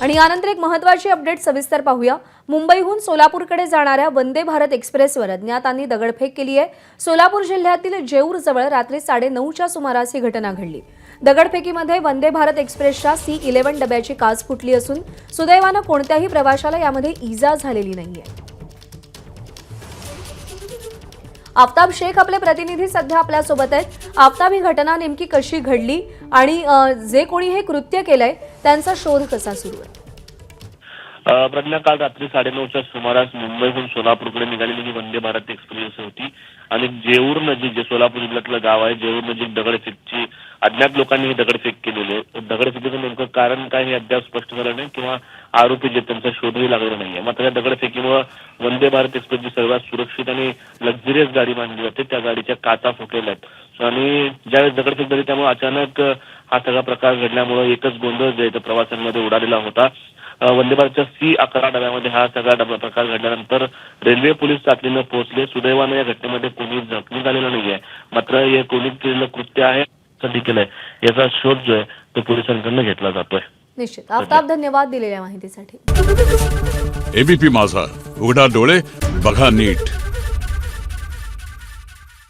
आणि यानंतर एक महत्त्वाची अपडेट सविस्तर पाहूया। मुंबईहून सोलापूरकडे जाणाऱ्या वंदे भारत एक्सप्रेसवर अज्ञातांनी दगडफेक केली आहे। सोलापूर जिल्ह्यातील जेऊर जवळ रात्री 9:30च्या सुमारास ही घटना घडली। दगडफेकीमध्ये वंदे भारत एक्सप्रेसच्या C11 डब्याची काच फुटली असून सुदैवाने कोणत्याही प्रवाशाला यामध्ये इजा झालेली नाहीये। आफ्ताब शेख आपले प्रतिनिधी सध्या आपल्या सोबत आहेत। आफ्ताब, ही घटना नेमकी कशी घडली आणि जे कोणी हे कृत्य केलंय त्यांचा शोध कसा सुरू आहे? प्रज्ञा, काल रात्री 9:30च्या सुमारास मुंबईहून सोलापूरकडे निघालेली ही वंदे भारत एक्सप्रेस होती आणि जेऊर नजीक, जे सोलापूर जिल्ह्यातलं गाव आहे, जेऊर नजीक दगडफेकची अज्ञात लोकांनी ही दगडफेक केलेली आहे। दगडफेकीचं नेमकं कारण काय हे अद्याप स्पष्ट झालं नाही किंवा आरोपी जे त्यांचा शोधही लागलेला नाहीये। मात्र या दगडफेकीमुळे वंदे भारत एक्सप्रेसची सर्वात सुरक्षित आणि लक्झरियस गाडी मानली जाते, त्या गाडीच्या काचा फुटलेल्या आहेत आणि ज्यावेळेस दगडफेक झाली त्यामुळे अचानक हा सगळा प्रकार घडल्यामुळे एकच गोंधळ जो आहे तो प्रवाशांमध्ये उडालेला होता। वंदे भारतच्या C11 डब्यामध्ये हा सगळा प्रकार घडल्यानंतर रेल्वे पोलीस तातडीनं पोहोचले। सुदैवाने या घटनेमध्ये कोणी जखमी झालेलं नाहीये, मात्र हे कोणी केलेलं कृत्य आहे केलंय याचा शोध जो आहे तो पोलिसांकडून घेतला जातोय। निश्चित। आफ्ताब, धन्यवाद दिलेल्या माहितीसाठी। एबीपी माझा, उघडा डोळे बघा नीट।